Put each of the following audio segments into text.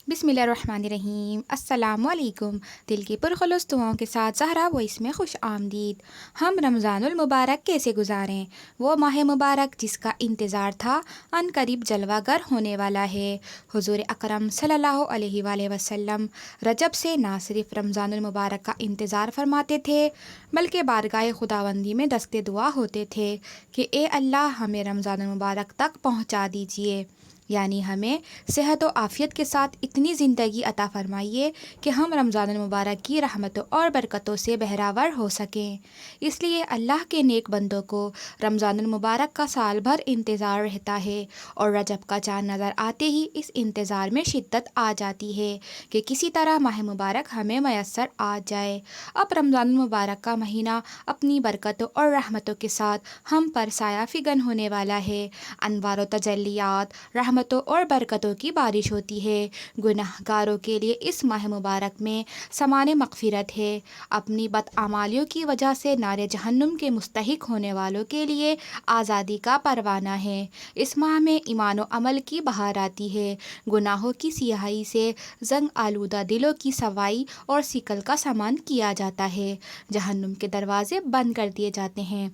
بسم اللہ الرحمن الرحیم۔ السلام علیکم۔ دل کی پرخلوص دعاؤں کے ساتھ زہرا وائس میں خوش آمدید۔ ہم رمضان المبارک کیسے گزاریں؟ وہ ماہ مبارک جس کا انتظار تھا ان قریب جلوہ گر ہونے والا ہے۔ حضور اکرم صلی اللہ علیہ وآلہ وسلم رجب سے نہ صرف رمضان المبارک کا انتظار فرماتے تھے بلکہ بارگاہ خداوندی میں دست دعا ہوتے تھے کہ اے اللہ ہمیں رمضان المبارک تک پہنچا دیجیے، یعنی ہمیں صحت و عافیت کے ساتھ اتنی زندگی عطا فرمائیے کہ ہم رمضان المبارک کی رحمتوں اور برکتوں سے بہرہ ہو سکیں۔ اس لیے اللہ کے نیک بندوں کو رمضان المبارک کا سال بھر انتظار رہتا ہے، اور رجب کا چاند نظر آتے ہی اس انتظار میں شدت آ جاتی ہے کہ کسی طرح ماہ مبارک ہمیں میسر آ جائے۔ اب رمضان المبارک کا مہینہ اپنی برکتوں اور رحمتوں کے ساتھ ہم پر سایہ فگن ہونے والا ہے۔ انوار و تجلیات، رحمتوں اور برکتوں کی بارش ہوتی ہے۔ گناہ گاروں کے لیے اس ماہ مبارک میں سامان مغفرت ہے۔ اپنی بدعمالیوں کی وجہ سے نار جہنم کے مستحق ہونے والوں کے لیے آزادی کا پروانہ ہے۔ اس ماہ میں ایمان و عمل کی بہار آتی ہے، گناہوں کی سیاہی سے زنگ آلودہ دلوں کی صفائی اور سیکل کا سامان کیا جاتا ہے، جہنم کے دروازے بند کر دیے جاتے ہیں،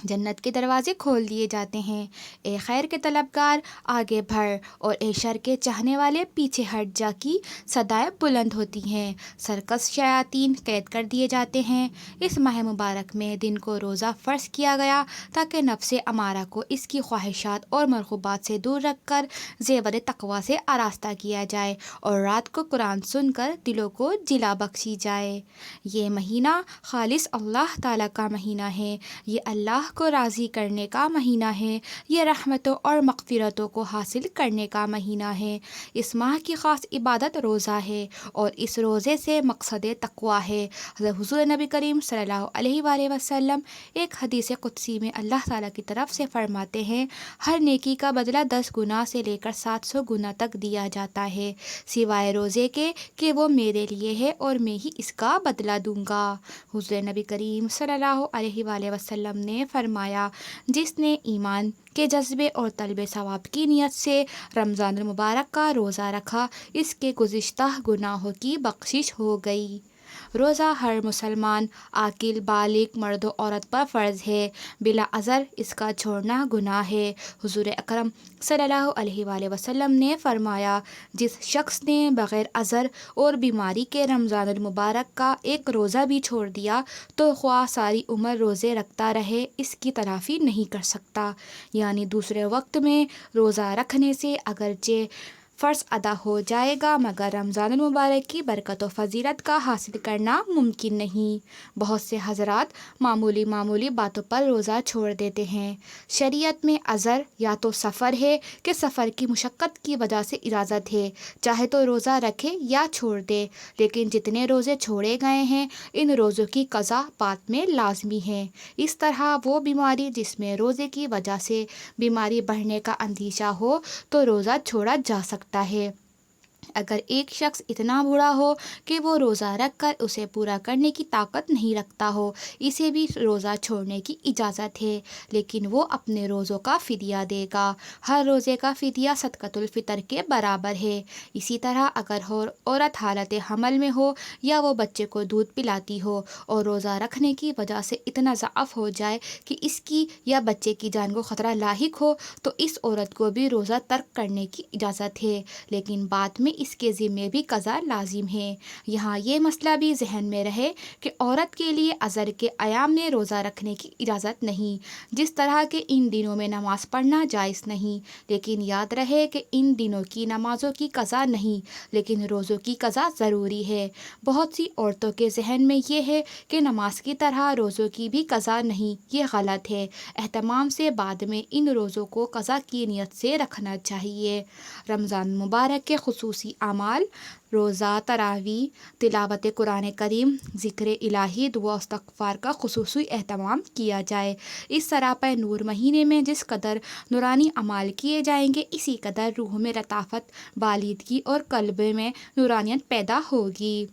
جنت کے دروازے کھول دیے جاتے ہیں۔ اے خیر کے طلبگار آگے بڑھ، اور اے شر کے چاہنے والے پیچھے ہٹ جا کی صدائیں بلند ہوتی ہیں، سرکش شیاطین قید کر دیے جاتے ہیں۔ اس ماہ مبارک میں دن کو روزہ فرض کیا گیا تاکہ نفس امارہ کو اس کی خواہشات اور مرغوبات سے دور رکھ کر زیور تقویٰ سے آراستہ کیا جائے، اور رات کو قرآن سن کر دلوں کو جلا بخشی جائے۔ یہ مہینہ خالص اللہ تعالیٰ کا مہینہ ہے، یہ اللہ کو راضی کرنے کا مہینہ ہے، یہ رحمتوں اور مغفرتوں کو حاصل کرنے کا مہینہ ہے۔ اس ماہ کی خاص عبادت روزہ ہے، اور اس روزے سے مقصد تقویٰ ہے۔ حضور نبی کریم صلی اللہ علیہ وآلہ وسلم ایک حدیث قدسی میں اللہ تعالیٰ کی طرف سے فرماتے ہیں، ہر نیکی کا بدلہ 10 گنا سے لے کر 700 گنا تک دیا جاتا ہے، سوائے روزے کے کہ وہ میرے لیے ہے اور میں ہی اس کا بدلہ دوں گا۔ حضور نبی کریم صلی اللہ علیہ وآلہ وسلم نے فرمایا، جس نے ایمان کے جذبے اور طلب ثواب کی نیت سے رمضان المبارک کا روزہ رکھا، اس کے گزشتہ گناہوں کی بخشش ہو گئی۔ روزہ ہر مسلمان عاقل بالغ مرد و عورت پر فرض ہے، بلا عذر اس کا چھوڑنا گناہ ہے۔ حضور اکرم صلی اللہ علیہ وآلہ وسلم نے فرمایا، جس شخص نے بغیر عذر اور بیماری کے رمضان المبارک کا ایک روزہ بھی چھوڑ دیا تو خواہ ساری عمر روزے رکھتا رہے اس کی تلافی نہیں کر سکتا۔ یعنی دوسرے وقت میں روزہ رکھنے سے اگرچہ فرض ادا ہو جائے گا مگر رمضان المبارک کی برکت و فضیلت کا حاصل کرنا ممکن نہیں۔ بہت سے حضرات معمولی باتوں پر روزہ چھوڑ دیتے ہیں۔ شریعت میں عذر یا تو سفر ہے کہ سفر کی مشقت کی وجہ سے اجازت ہے، چاہے تو روزہ رکھے یا چھوڑ دے، لیکن جتنے روزے چھوڑے گئے ہیں ان روزوں کی قضا بعد میں لازمی ہے۔ اس طرح وہ بیماری جس میں روزے کی وجہ سے بیماری بڑھنے کا اندیشہ ہو تو روزہ چھوڑا جا سکتا ہے۔ اگر ایک شخص اتنا بوڑھا ہو کہ وہ روزہ رکھ کر اسے پورا کرنے کی طاقت نہیں رکھتا ہو، اسے بھی روزہ چھوڑنے کی اجازت ہے، لیکن وہ اپنے روزوں کا فدیہ دے گا۔ ہر روزے کا فدیہ صدقۃ الفطر کے برابر ہے۔ اسی طرح اگر عورت حالت حمل میں ہو یا وہ بچے کو دودھ پلاتی ہو اور روزہ رکھنے کی وجہ سے اتنا ضعف ہو جائے کہ اس کی یا بچے کی جان کو خطرہ لاحق ہو تو اس عورت کو بھی روزہ ترک کرنے کی اجازت ہے، لیکن بعد میں اس کے ذمے بھی قضا لازم ہے۔ یہاں یہ مسئلہ بھی ذہن میں رہے کہ عورت کے لیے عذر کے ایام میں روزہ رکھنے کی اجازت نہیں، جس طرح کہ ان دنوں میں نماز پڑھنا جائز نہیں، لیکن یاد رہے کہ ان دنوں کی نمازوں کی قضا نہیں لیکن روزوں کی قضا ضروری ہے۔ بہت سی عورتوں کے ذہن میں یہ ہے کہ نماز کی طرح روزوں کی بھی قضا نہیں، یہ غلط ہے۔ اہتمام سے بعد میں ان روزوں کو قضا کی نیت سے رکھنا چاہیے۔ رمضان مبارک کے خصوصی اعمال: روزہ، تراویح، تلاوت قرآن کریم، ذکر الہی، دعا و استغفار کا خصوصی اہتمام کیا جائے۔ اس سراپا نور مہینے میں جس قدر نورانی اعمال کیے جائیں گے اسی قدر روح میں لطافت، بالیدگی اور قلب میں نورانیت پیدا ہوگی۔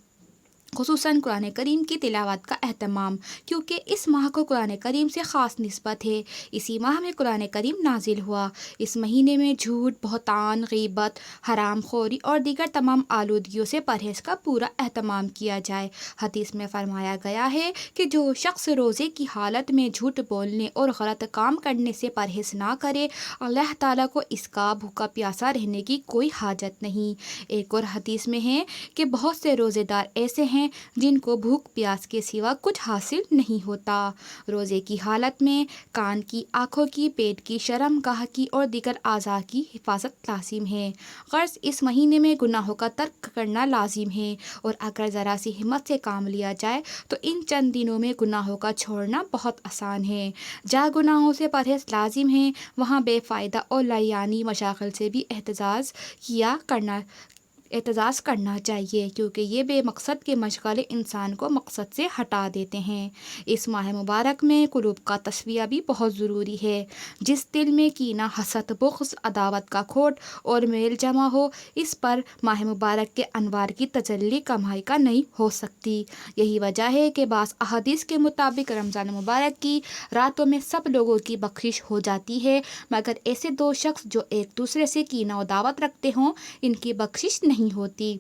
خصوصاً قرآن کریم کی تلاوت کا اہتمام، کیونکہ اس ماہ کو قرآن کریم سے خاص نسبت ہے۔ اسی ماہ میں قرآن کریم نازل ہوا۔ اس مہینے میں جھوٹ، بہتان، غیبت، حرام خوری اور دیگر تمام آلودگیوں سے پرہیز کا پورا اہتمام کیا جائے۔ حدیث میں فرمایا گیا ہے کہ جو شخص روزے کی حالت میں جھوٹ بولنے اور غلط کام کرنے سے پرہیز نہ کرے، اللہ تعالیٰ کو اس کا بھوکا پیاسا رہنے کی کوئی حاجت نہیں۔ ایک اور حدیث میں ہے کہ بہت سے روزے دار ایسے ہیں جن کو بھوک پیاس کے سوا کچھ حاصل نہیں ہوتا۔ روزے کی حالت میں کان کی، آنکھوں کی، پیٹ کی، شرم گاہ کی اور دیگر اعضاء کی حفاظت لازم ہے۔ غرض اس مہینے میں گناہوں کا ترک کرنا لازم ہے، اور اگر ذرا سی ہمت سے کام لیا جائے تو ان چند دنوں میں گناہوں کا چھوڑنا بہت آسان ہے۔ جہاں گناہوں سے پرہیز لازم ہے، وہاں بے فائدہ اور لایعنی مشاغل سے بھی احتراز کرنا چاہیے، کیونکہ یہ بے مقصد کے مشغلے انسان کو مقصد سے ہٹا دیتے ہیں۔ اس ماہ مبارک میں قلوب کا تصفیہ بھی بہت ضروری ہے۔ جس دل میں کینہ، حسد، بغض، عداوت کا کھوٹ اور میل جمع ہو، اس پر ماہ مبارک کے انوار کی تجلی کمائی کا نہیں ہو سکتی۔ یہی وجہ ہے کہ بعض احادیث کے مطابق رمضان مبارک کی راتوں میں سب لوگوں کی بخشش ہو جاتی ہے، مگر ایسے دو شخص جو ایک دوسرے سے کینہ و عداوت رکھتے ہوں، ان کی بخشش نہیں ہوتی۔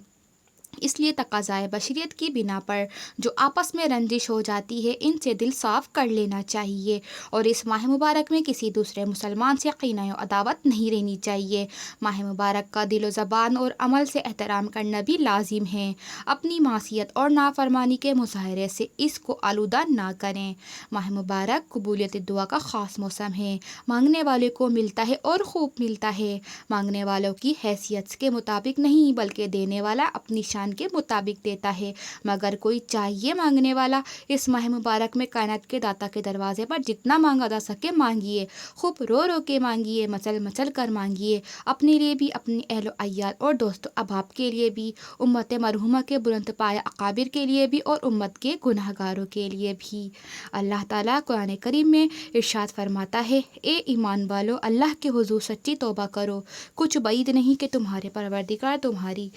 اس لیے تقاضائے بشریت کی بنا پر جو آپس میں رنجش ہو جاتی ہے، ان سے دل صاف کر لینا چاہیے، اور اس ماہ مبارک میں کسی دوسرے مسلمان سے کینہ و عداوت نہیں رہنی چاہیے۔ ماہ مبارک کا دل و زبان اور عمل سے احترام کرنا بھی لازم ہے۔ اپنی معصیت اور نافرمانی کے مظاہرے سے اس کو آلودہ نہ کریں۔ ماہ مبارک قبولیت دعا کا خاص موسم ہے۔ مانگنے والے کو ملتا ہے اور خوب ملتا ہے۔ مانگنے والوں کی حیثیت کے مطابق نہیں، بلکہ دینے والا اپنی شان کے مطابق دیتا ہے۔ مگر کوئی چاہیے مانگنے والا اس ماہ مبارک میں کائنات کے داتا کے دروازے پر جتنا مانگا جا سکے مانگیے، خوب رو رو کے مانگیے، مچل مچل کر مانگیے، اپنے لیے بھی، اپنی اہل و عیال اور دوست و احباب کے لیے بھی، امت مرحومہ کے بلند پایہ اکابر کے لیے بھی، اور امت کے گناہ گاروں کے لیے بھی۔ اللہ تعالیٰ قرآن کریم میں ارشاد فرماتا ہے، اے ایمان والو، اللہ کے حضور سچی توبہ کرو، کچھ بعید نہیں کہ تمہارے پروردگار تمہاری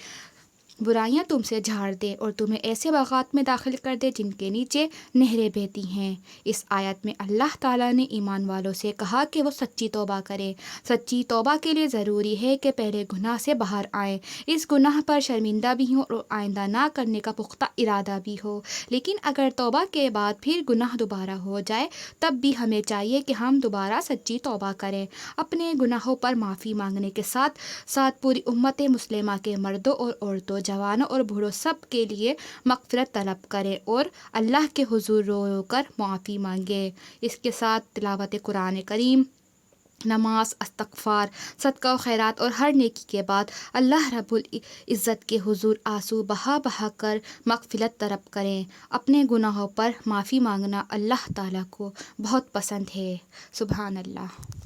برائیاں تم سے جھاڑ دے اور تمہیں ایسے باغات میں داخل کر دے جن کے نیچے نہریں بہتی ہیں۔ اس آیت میں اللہ تعالیٰ نے ایمان والوں سے کہا کہ وہ سچی توبہ کریں۔ سچی توبہ کے لیے ضروری ہے کہ پہلے گناہ سے باہر آئیں، اس گناہ پر شرمندہ بھی ہوں اور آئندہ نہ کرنے کا پختہ ارادہ بھی ہو۔ لیکن اگر توبہ کے بعد پھر گناہ دوبارہ ہو جائے، تب بھی ہمیں چاہیے کہ ہم دوبارہ سچی توبہ کریں، اپنے گناہوں پر معافی مانگنے کے ساتھ ساتھ پوری امت مسلمہ کے مردوں اور عورتوں، جوانوں اور بوڑھوں سب کے لیے مغفرت طلب کریں اور اللہ کے حضور رو رو کر معافی مانگیں۔ اس کے ساتھ تلاوت قرآن کریم، نماز، استغفار، صدقہ و خیرات اور ہر نیکی کے بعد اللہ رب العزت کے حضور آنسو بہا بہا کر مغفرت طلب کریں۔ اپنے گناہوں پر معافی مانگنا اللہ تعالیٰ کو بہت پسند ہے۔ سبحان اللہ۔